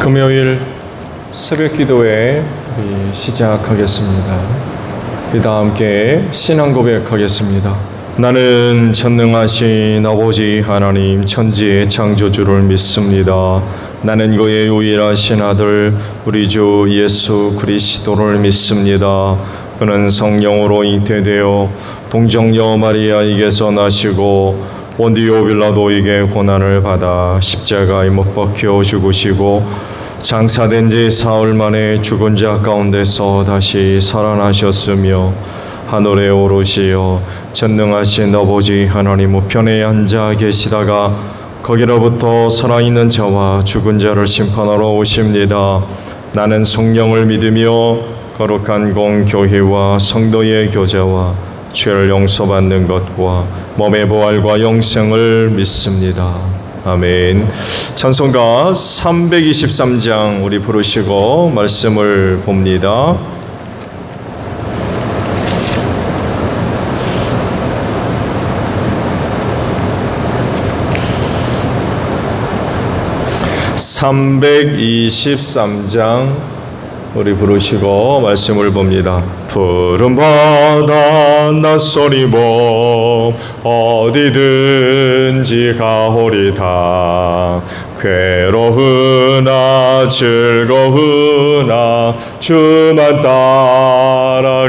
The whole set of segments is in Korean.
금요일 새벽 기도회 시작하겠습니다. 이다 함께 신앙 고백하겠습니다. 나는 전능하신 아버지 하나님 천지의 창조주를 믿습니다. 나는 그의 유일하신 아들 우리 주 예수 그리스도를 믿습니다. 그는 성령으로 잉태되어 동정녀 마리아에게서 나시고 본디오 빌라도에게 고난을 받아 십자가에 못 박혀 죽으시고 장사된 지 사흘 만에 죽은 자 가운데서 다시 살아나셨으며 하늘에 오르시어 전능하신 아버지 하나님 우편에 앉아 계시다가 거기로부터 살아있는 자와 죽은 자를 심판하러 오십니다. 나는 성령을 믿으며 거룩한 공교회와 성도의 교제와 죄를 용서받는 것과 몸의 부활과 영생을 믿습니다. 아멘. 찬송가 323장 우리 부르시고 말씀을 봅니다. (323장) 우리 부르시고 말씀을 봅니다. 푸른 바다 낯설이 몸 어디든지 가오리다. 괴로우나 즐거우나 주만 따라가오리니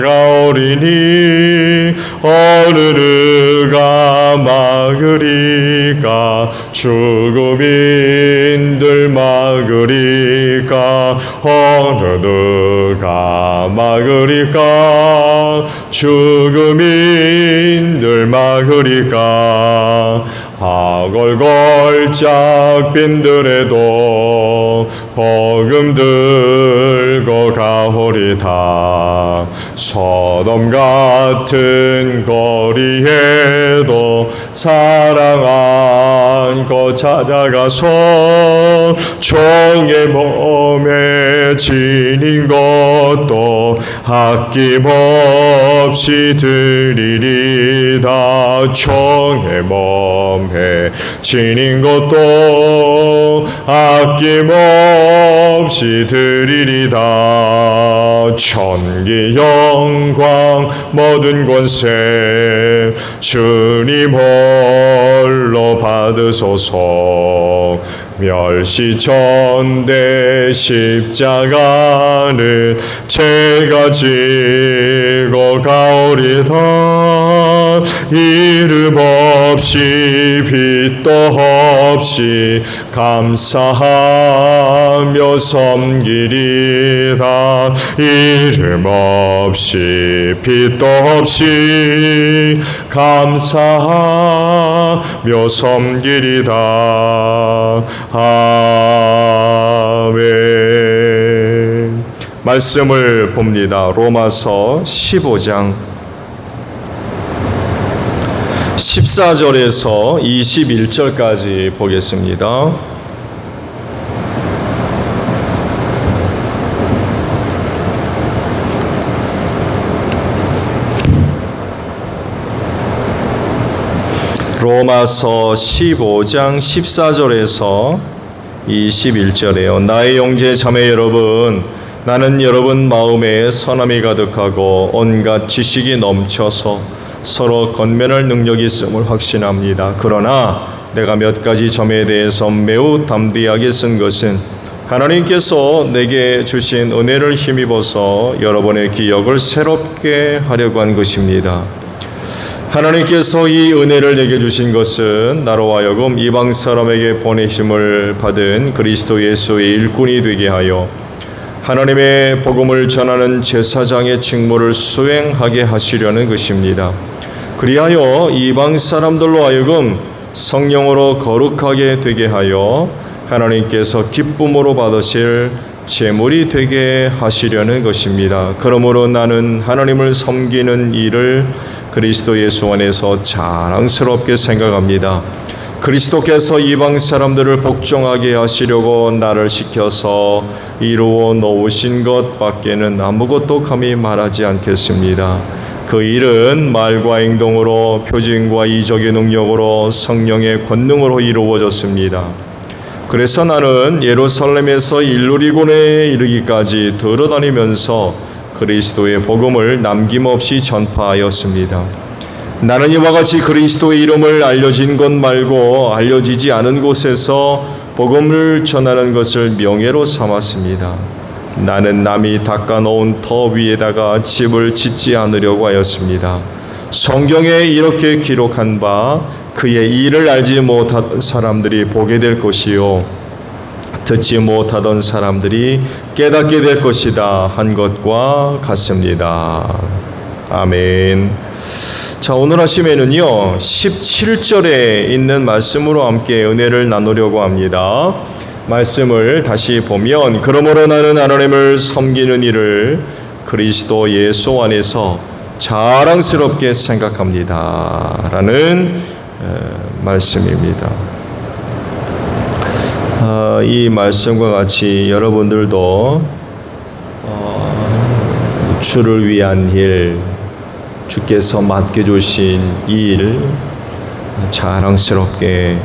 어느 누가 막으리까. 죽음인들 막으리까. 어느 누가 막으리까. 죽음인들 막으리까. 하골골짝 빈들에도 복음 들고 가오리다. 소돔 같은 거리에도 사랑 안고 찾아가서 종의 몸에 지닌 것도 아낌없이 드리리다. 종의 몸에 지닌 것도 아낌없이 드리리다. 천기 영광 모든 권세 주님 홀로 받으소서. 멸시전대 십자가는 제가 지고 가오리다. 이름 없이 빛도 없이 감사하며 섬기리라. 이름 없이 빛도 없이 감사하며 섬기리라. 아멘. 말씀을 봅니다. 로마서 15장 14절에서 21절까지 보겠습니다. 로마서 15장 14절에서 21절에요. 나의 형제 자매 여러분, 나는 여러분 마음에 선함이 가득하고 온갖 지식이 넘쳐서 서로 건면할 능력이 있음을 확신합니다. 그러나 내가 몇 가지 점에 대해서 매우 담대하게 쓴 것은 하나님께서 내게 주신 은혜를 힘입어서 여러분의 기억을 새롭게 하려고 한 것입니다. 하나님께서 이 은혜를 내게 주신 것은 나로 하여금 이방 사람에게 보내심을 받은 그리스도 예수의 일꾼이 되게 하여 하나님의 복음을 전하는 제사장의 직무를 수행하게 하시려는 것입니다. 그리하여 이방 사람들로 하여금 성령으로 거룩하게 되게 하여 하나님께서 기쁨으로 받으실 제물이 되게 하시려는 것입니다. 그러므로 나는 하나님을 섬기는 일을 그리스도 예수 안에서 자랑스럽게 생각합니다. 그리스도께서 이방 사람들을 복종하게 하시려고 나를 시켜서 이루어 놓으신 것 밖에는 아무것도 감히 말하지 않겠습니다. 그 일은 말과 행동으로 표징과 이적의 능력으로 성령의 권능으로 이루어졌습니다. 그래서 나는 예루살렘에서 일루리곤에 이르기까지 돌아다니면서 그리스도의 복음을 남김없이 전파하였습니다. 나는 이와 같이 그리스도의 이름을 알려진 곳 말고 알려지지 않은 곳에서 복음을 전하는 것을 명예로 삼았습니다. 나는 남이 닦아놓은 터 위에다가 집을 짓지 않으려고 하였습니다. 성경에 이렇게 기록한 바 그의 일을 알지 못하던 사람들이 보게 될 것이요 듣지 못하던 사람들이 깨닫게 될 것이다 한 것과 같습니다. 아멘. 자, 오늘 아침에는요 17절에 있는 말씀으로 함께 은혜를 나누려고 합니다. 말씀을 다시 보면 그러므로 나는 하나님을 섬기는 일을 그리스도 예수 안에서 자랑스럽게 생각합니다 라는 말씀입니다. 이 말씀과 같이 여러분들도 주를 위한 일, 주께서 맡겨주신 일 자랑스럽게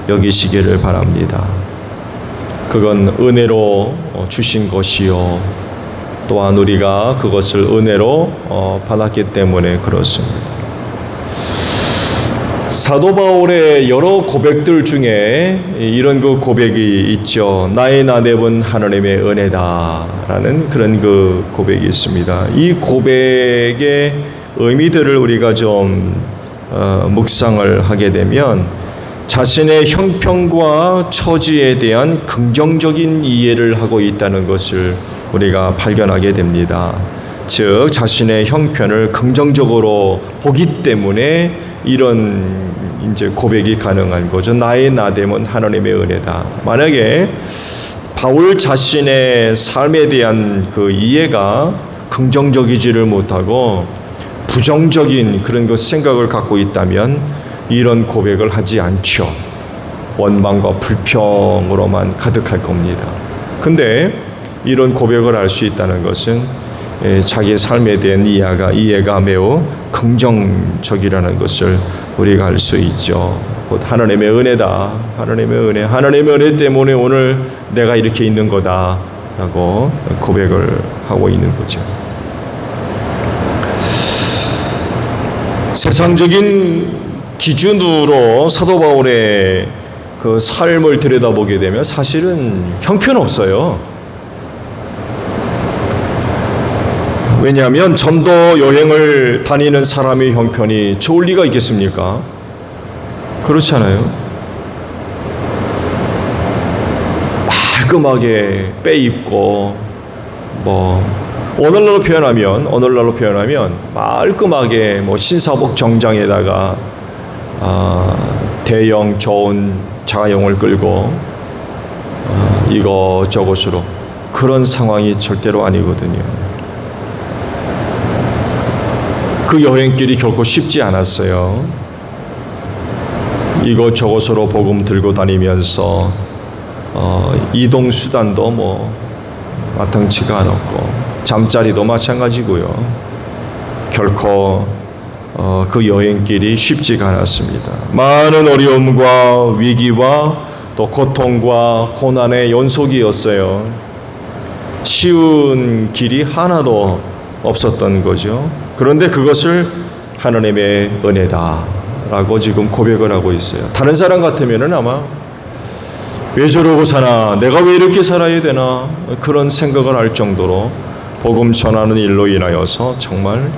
여기시기를 바랍니다. 그건 은혜로 주신 것이요 또한 우리가 그것을 은혜로 받았기 때문에 그렇습니다. 사도 바울의 여러 고백들 중에 이런 그 고백이 있죠. 나의 나됨은 하나님의 은혜다라는 그런 그 고백이 있습니다. 이 고백의 의미들을 우리가 좀 묵상을 하게 되면 자신의 형편과 처지에 대한 긍정적인 이해를 하고 있다는 것을 우리가 발견하게 됩니다. 즉 자신의 형편을 긍정적으로 보기 때문에 이런 이제 고백이 가능한 거죠. 나의 나됨은 하나님의 은혜다. 만약에 바울 자신의 삶에 대한 그 이해가 긍정적이지를 못하고 부정적인 그런 그 생각을 갖고 있다면 이런 고백을 하지 않죠. 원망과 불평으로만 가득할 겁니다. 근데 이런 고백을 할 수 있다는 것은 자기의 삶에 대한 이해가 매우 긍정적이라는 것을 우리가 알 수 있죠. 곧 하나님의 은혜다. 하나님의 은혜 때문에 오늘 내가 이렇게 있는 거다라고 고백을 하고 있는 거죠. 세상적인 기준으로 사도 바울의 그 삶을 들여다보게 되면 사실은 형편없어요. 왜냐하면 전도 여행을 다니는 사람의 형편이 좋을 리가 있겠습니까? 그렇잖아요. 말끔하게 빼입고 오늘날로 표현하면 말끔하게 신사복 정장에다가 대형 좋은 자가용을 끌고 이것저것으로 그런 상황이 절대로 아니거든요. 그 여행길이 결코 쉽지 않았어요. 이것저것으로 복음 들고 다니면서 이동 수단도 마땅치가 않았고 잠자리도 마찬가지고요. 결코 그 여행길이 쉽지가 않았습니다. 많은 어려움과 위기와 또 고통과 고난의 연속이었어요. 쉬운 길이 하나도 없었던 거죠. 그런데 그것을 하나님의 은혜다라고 지금 고백을 하고 있어요. 다른 사람 같으면은 아마 왜 저러고 사나, 내가 왜 이렇게 살아야 되나 그런 생각을 할 정도로 복음 전하는 일로 인하여서 정말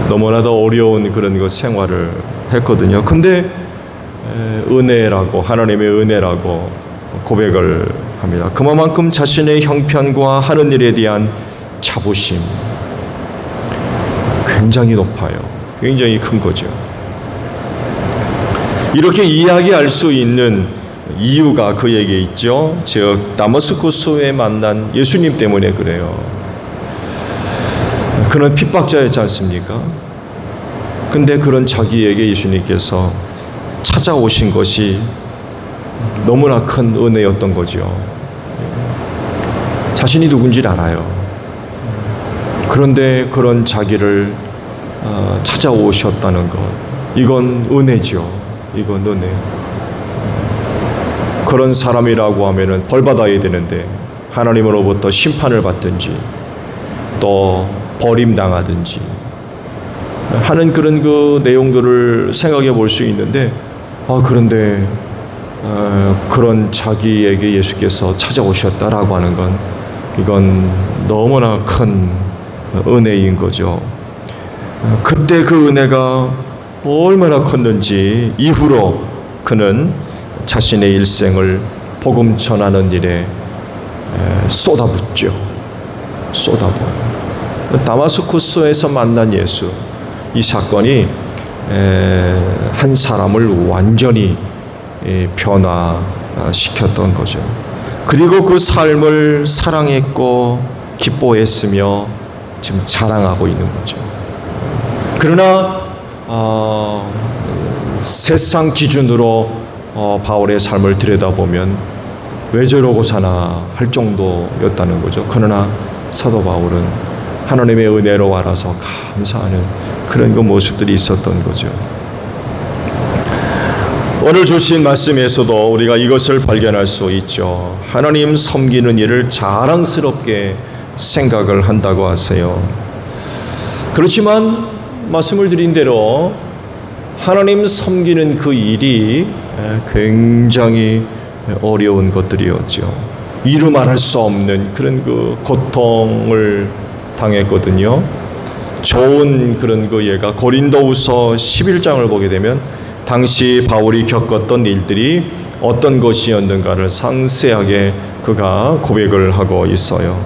너무나도 어려운 그런 것 생활을 했거든요. 근데 은혜라고, 하나님의 은혜라고 고백을 합니다. 그만큼 자신의 형편과 하는 일에 대한 자부심 굉장히 높아요. 굉장히 큰 거죠. 이렇게 이야기할 수 있는 이유가 그에게 있죠. 즉 다마스쿠스에 만난 예수님 때문에 그래요. 그는 핍박자였지 않습니까? 근데 그런 자기에게 예수님께서 찾아오신 것이 너무나 큰 은혜였던 거죠. 자신이 누군지 알아요. 그런데 그런 자기를 찾아오셨다는 것, 이건 은혜죠. 이건 은혜. 그런 사람이라고 하면은 벌 받아야 되는데 하나님으로부터 심판을 받든지 또 버림당하든지 하는 그런 그 내용들을 생각해 볼 수 있는데, 그런데 그런 자기에게 예수께서 찾아오셨다라고 하는 건 이건 너무나 큰 은혜인 거죠. 그때 그 은혜가 얼마나 컸는지 이후로 그는 자신의 일생을 복음 전하는 일에 쏟아붓죠. 쏟아부어. 다마스쿠스에서 만난 예수, 이 사건이 한 사람을 완전히 변화시켰던 거죠. 그리고 그 삶을 사랑했고 기뻐했으며 지금 자랑하고 있는 거죠. 그러나 세상 기준으로 바울의 삶을 들여다보면 왜 저러고 사나 할 정도였다는 거죠. 그러나 사도 바울은 하나님의 은혜로 알아서 감사하는 그런 그 모습들이 있었던 거죠. 오늘 주신 말씀에서도 우리가 이것을 발견할 수 있죠. 하나님 섬기는 일을 자랑스럽게 생각을 한다고 하세요. 그렇지만 말씀을 드린 대로 하나님 섬기는 그 일이 굉장히 어려운 것들이었죠. 이루 말할 수 없는 그런 그 고통을 당했거든요. 좋은 그런 그 예가 고린도후서 11장을 보게 되면 당시 바울이 겪었던 일들이 어떤 것이었는가를 상세하게 그가 고백을 하고 있어요.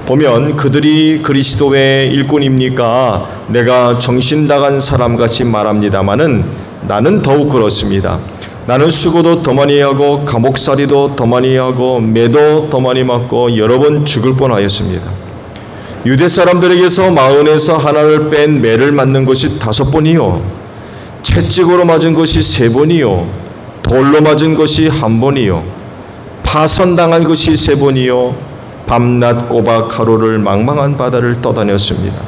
보면 그들이 그리스도의 일꾼입니까? 내가 정신 나간 사람같이 말합니다마는 나는 더욱 그렇습니다. 나는 수고도 더 많이 하고 감옥살이도 더 많이 하고 매도 더 많이 맞고 여러 번 죽을 뻔하였습니다. 유대 사람들에게서 마흔에서 하나를 뺀 매를 맞는 것이 5번이요, 채찍으로 맞은 것이 3번이요, 돌로 맞은 것이 1번이요, 파선당한 것이 3번이요, 밤낮 꼬박 하루를 망망한 바다를 떠다녔습니다.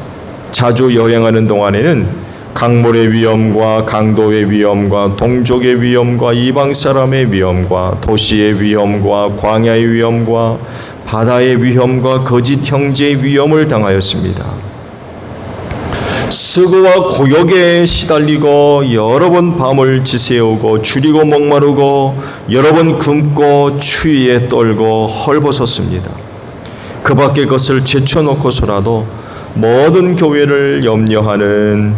자주 여행하는 동안에는 강물의 위험과 강도의 위험과 동족의 위험과 이방 사람의 위험과 도시의 위험과 광야의 위험과 바다의 위험과 거짓 형제의 위험을 당하였습니다. 수고와 고역에 시달리고 여러 번 밤을 지새우고 줄이고 목마르고 여러 번 굶고 추위에 떨고 헐벗었습니다. 그 밖의 것을 제쳐놓고서라도 모든 교회를 염려하는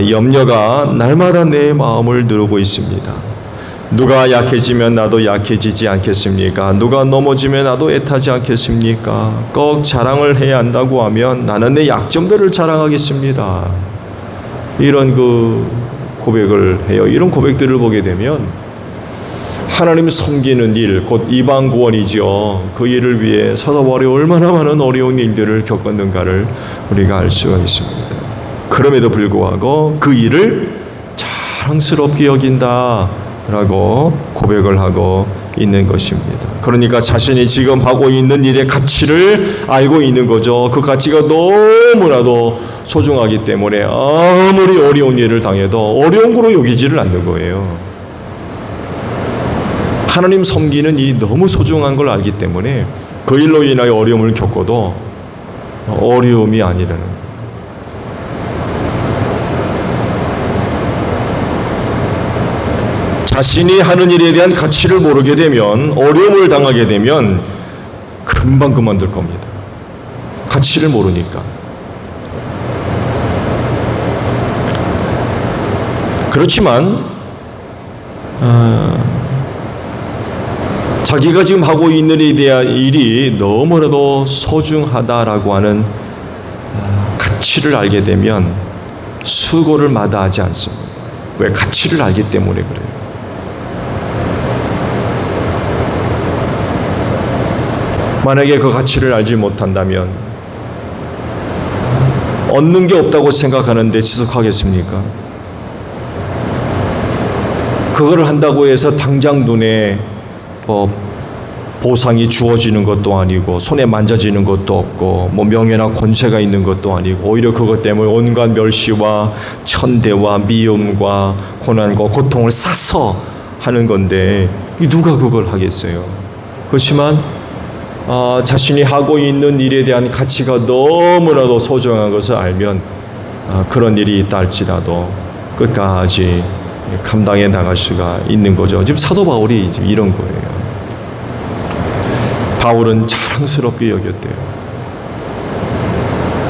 염려가 날마다 내 마음을 누르고 있습니다. 누가 약해지면 나도 약해지지 않겠습니까? 누가 넘어지면 나도 애타지 않겠습니까? 꼭 자랑을 해야 한다고 하면 나는 내 약점들을 자랑하겠습니다. 이런 그 고백을 해요. 이런 고백들을 보게 되면 하나님 섬기는 일, 곧 이방 구원이죠. 그 일을 위해 사도 바울이 얼마나 많은 어려운 일들을 겪었는가를 우리가 알 수가 있습니다. 그럼에도 불구하고 그 일을 자랑스럽게 여긴다라고 고백을 하고 있는 것입니다. 그러니까 자신이 지금 하고 있는 일의 가치를 알고 있는 거죠. 그 가치가 너무나도 소중하기 때문에 아무리 어려운 일을 당해도 어려운 거로 여기지를 않는 거예요. 하나님 섬기는 일이 너무 소중한 걸 알기 때문에 그 일로 인하여 어려움을 겪어도 어려움이 아니라는 거예요. 자신이 하는 일에 대한 가치를 모르게 되면, 어려움을 당하게 되면 금방 그만둘 겁니다. 가치를 모르니까. 그렇지만 자기가 지금 하고 있는 일에 대한 일이 너무나도 소중하다라고 하는 가치를 알게 되면 수고를 마다하지 않습니다. 왜? 가치를 알기 때문에 그래요. 만약에 그 가치를 알지 못한다면 얻는 게 없다고 생각하는데 지속하겠습니까? 그거를 한다고 해서 당장 눈에 보상이 주어지는 것도 아니고 손에 만져지는 것도 없고 명예나 권세가 있는 것도 아니고 오히려 그것 때문에 온갖 멸시와 천대와 미움과 고난과 고통을 싸서 하는 건데 누가 그걸 하겠어요? 그렇지만 자신이 하고 있는 일에 대한 가치가 너무나도 소중한 것을 알면 그런 일이 있다 할지라도 끝까지 감당해 나갈 수가 있는 거죠. 지금 사도 바울이 지금 이런 거예요. 바울은 자랑스럽게 여겼대요.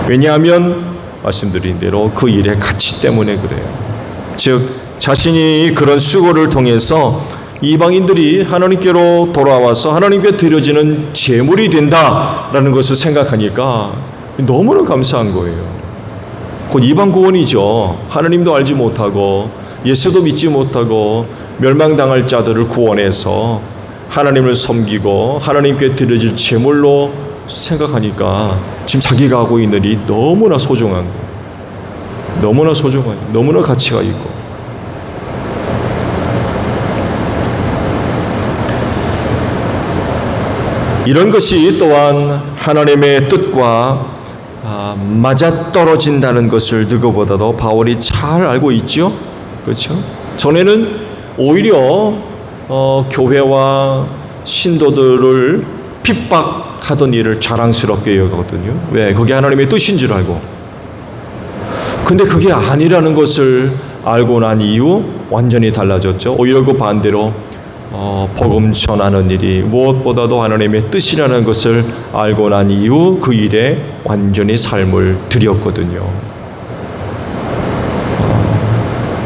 왜냐하면 말씀드린 대로 그 일의 가치 때문에 그래요. 즉 자신이 그런 수고를 통해서 이방인들이 하나님께로 돌아와서 하나님께 드려지는 제물이 된다라는 것을 생각하니까 너무나 감사한 거예요. 곧 이방 구원이죠. 하나님도 알지 못하고 예수도 믿지 못하고 멸망당할 자들을 구원해서 하나님을 섬기고 하나님께 드려질 제물로 생각하니까 지금 자기가 하고 있는 일이 너무나 소중한 거예요. 너무나 소중한, 너무나 가치가 있고. 이런 것이 또한 하나님의 뜻과 맞아떨어진다는 것을 누구보다도 바울이 잘 알고 있죠. 그렇죠? 전에는 오히려 교회와 신도들을 핍박하던 일을 자랑스럽게 여기거든요. 왜? 그게 하나님의 뜻인 줄 알고. 근데 그게 아니라는 것을 알고 난 이후 완전히 달라졌죠. 오히려 그 반대로 복음 전하는 일이 무엇보다도 하나님의 뜻이라는 것을 알고 난 이후 그 일에 완전히 삶을 들였거든요.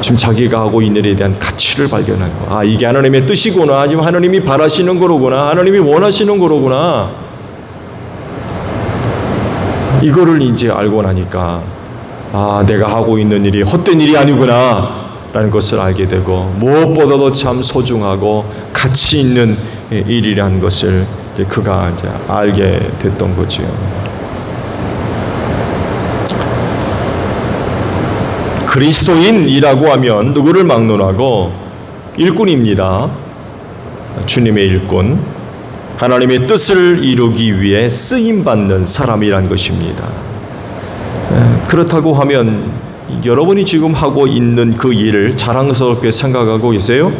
지금 자기가 하고 있는 일에 대한 가치를 발견한 거. 이게 하나님의 뜻이구나. 아니면 하나님이 바라시는 거로구나. 하나님이 원하시는 거로구나. 이거를 이제 알고 나니까 내가 하고 있는 일이 헛된 일이 아니구나 라는 것을 알게 되고 무엇보다도 참 소중하고 가치 있는 일이라는 것을 그가 이제 알게 됐던 거죠. 그리스도인이라고 하면 누구를 막론하고 일꾼입니다. 주님의 일꾼, 하나님의 뜻을 이루기 위해 쓰임받는 사람이란 것입니다. 그렇다고 하면 여러분이 지금 하고 있는 그 일을 자랑스럽게 생각하고 계세요?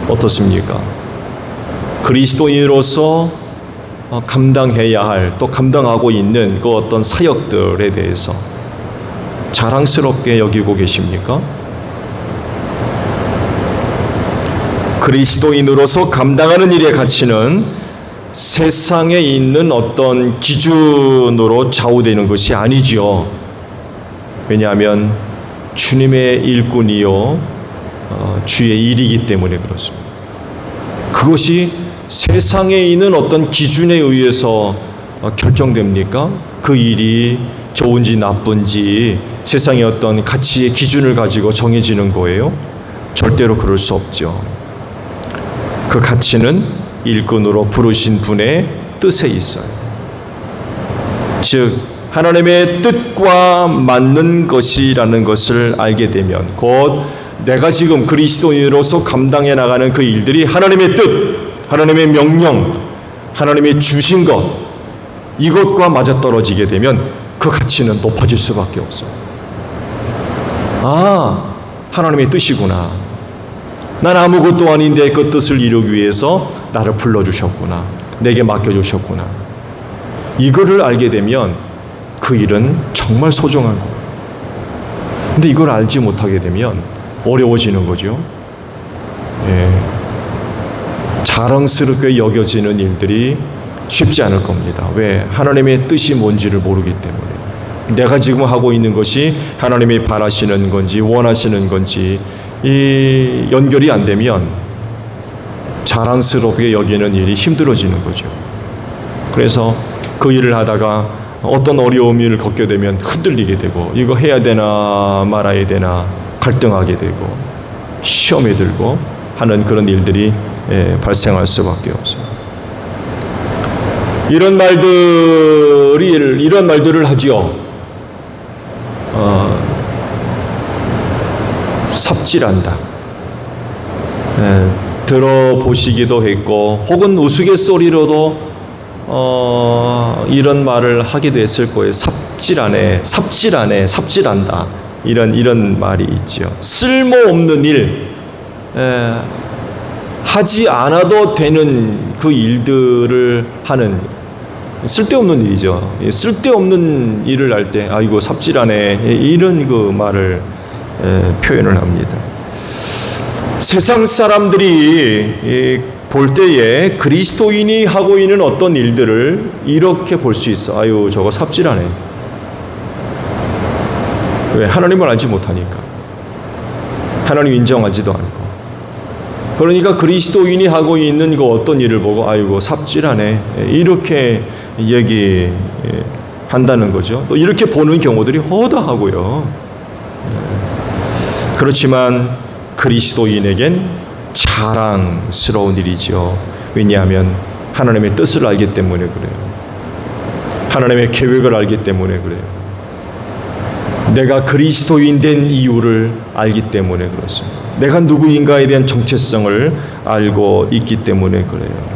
어떻습니까? 그리스도인으로서 감당해야 할, 또 감당하고 있는 그 어떤 사역들에 대해서 자랑스럽게 여기고 계십니까? 그리스도인으로서 감당하는 일의 가치는 세상에 있는 어떤 기준으로 좌우되는 것이 아니지요. 왜냐하면 주님의 일꾼이요 주의 일이기 때문에 그렇습니다. 그것이 세상에 있는 어떤 기준에 의해서 결정됩니까? 그 일이 좋은지 나쁜지 세상의 어떤 가치의 기준을 가지고 정해지는 거예요? 절대로 그럴 수 없죠. 그 가치는 일꾼으로 부르신 분의 뜻에 있어요. 즉 하나님의 뜻과 맞는 것이라는 것을 알게 되면 곧 내가 지금 그리스도인으로서 감당해 나가는 그 일들이 하나님의 뜻, 하나님의 명령, 하나님의 주신 것 이것과 맞아떨어지게 되면 그 가치는 높아질 수밖에 없어요. 하나님의 뜻이구나. 난 아무것도 아닌데 그 뜻을 이루기 위해서 나를 불러주셨구나. 내게 맡겨주셨구나. 이거를 알게 되면 그 일은 정말 소중한 거예요. 근데 이걸 알지 못하게 되면 어려워지는 거죠. 자랑스럽게 여겨지는 일들이 쉽지 않을 겁니다. 왜? 하나님의 뜻이 뭔지를 모르기 때문에. 내가 지금 하고 있는 것이 하나님이 바라시는 건지 원하시는 건지 이 연결이 안 되면 자랑스럽게 여기는 일이 힘들어지는 거죠. 그래서 그 일을 하다가 어떤 어려움을 겪게 되면 흔들리게 되고 이거 해야 되나 말아야 되나 갈등하게 되고 시험에 들고 하는 그런 일들이 발생할 수밖에 없어요. 이런 말들을 하지요. 삽질한다. 들어보시기도 했고 혹은 우스갯소리로도 이런 말을 하게 됐을 거예요. 삽질하네, 삽질한다. 이런 말이 있죠. 쓸모없는 일, 하지 않아도 되는 그 일들을 하는 쓸데없는 일이죠. 쓸데없는 일을 할 때 아이고 삽질하네 이런 그 말을 표현을 합니다. 세상 사람들이 볼 때에 그리스도인이 하고 있는 어떤 일들을 이렇게 볼 수 있어. 아유 저거 삽질하네. 왜? 하나님을 알지 못하니까. 하나님 인정하지도 않고. 그러니까 그리스도인이 하고 있는 그 어떤 일을 보고 아이고 삽질하네 이렇게 얘기한다는 거죠. 또 이렇게 보는 경우들이 허다하고요. 그렇지만 그리스도인에겐 자랑스러운 일이죠. 왜냐하면 하나님의 뜻을 알기 때문에 그래요. 하나님의 계획을 알기 때문에 그래요. 내가 그리스도인 된 이유를 알기 때문에 그렇습니다. 내가 누구인가에 대한 정체성을 알고 있기 때문에 그래요.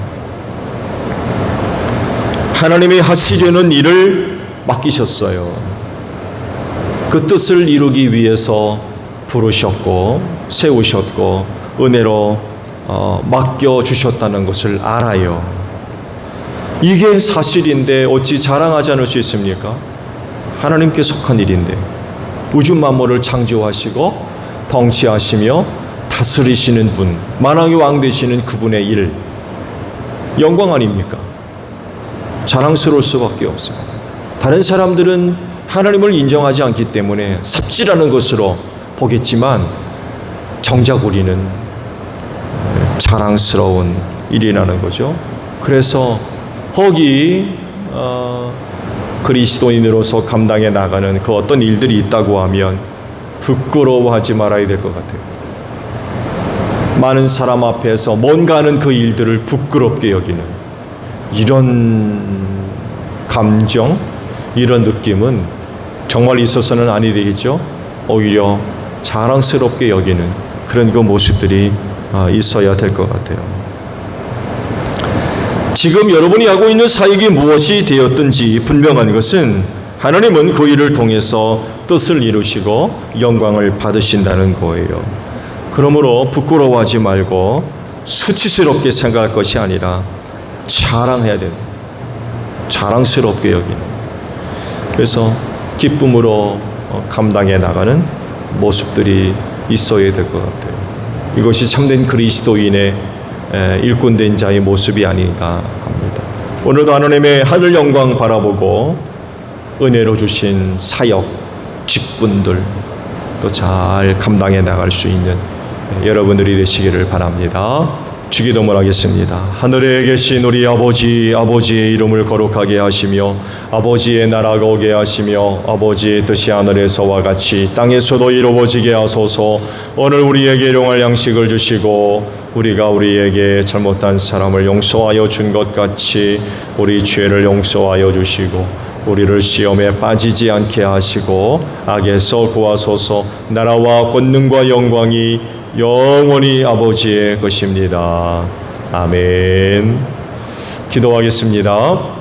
하나님이 하시려는 일을 맡기셨어요. 그 뜻을 이루기 위해서 부르셨고 세우셨고 은혜로 맡겨주셨다는 것을 알아요. 이게 사실인데 어찌 자랑하지 않을 수 있습니까? 하나님께 속한 일인데 우주 만물을 창조하시고 통치하시며 다스리시는 분, 만왕의 왕 되시는 그분의 일, 영광 아닙니까? 자랑스러울 수밖에 없습니다. 다른 사람들은 하나님을 인정하지 않기 때문에 삽질하는 것으로 보겠지만 정작 우리는 자랑스러운 일이라는 거죠. 그래서 혹이 그리스도인으로서 감당해 나가는 그 어떤 일들이 있다고 하면 부끄러워하지 말아야 될 것 같아요. 많은 사람 앞에서 뭔가 하는 그 일들을 부끄럽게 여기는 이런 감정, 이런 느낌은 정말 있어서는 아니 되겠죠. 오히려 자랑스럽게 여기는 그런 그 모습들이 있어야 될 것 같아요. 지금 여러분이 하고 있는 사역이 무엇이 되었든지 분명한 것은 하나님은 그 일을 통해서 뜻을 이루시고 영광을 받으신다는 거예요. 그러므로 부끄러워하지 말고 수치스럽게 생각할 것이 아니라 자랑해야 됩니다. 자랑스럽게 여기는. 그래서 기쁨으로 감당해 나가는 모습들이 있어야 될 것 같아요. 이것이 참된 그리스도인의 일꾼된 자의 모습이 아닌가 합니다. 오늘도 하나님의 하늘 영광 바라보고 은혜로 주신 사역, 직분들 또 잘 감당해 나갈 수 있는 여러분들이 되시기를 바랍니다. 주기도문 하겠습니다. 하늘에 계신 우리 아버지, 아버지의 이름을 거룩하게 하시며 아버지의 나라가 오게 하시며 아버지의 뜻이 하늘에서와 같이 땅에서도 이루어지게 하소서. 오늘 우리에게 일용할 양식을 주시고 우리가 우리에게 잘못한 사람을 용서하여 준 것 같이 우리 죄를 용서하여 주시고 우리를 시험에 빠지지 않게 하시고 악에서 구하소서. 나라와 권능과 영광이 영원히 아버지의 것입니다. 아멘. 기도하겠습니다.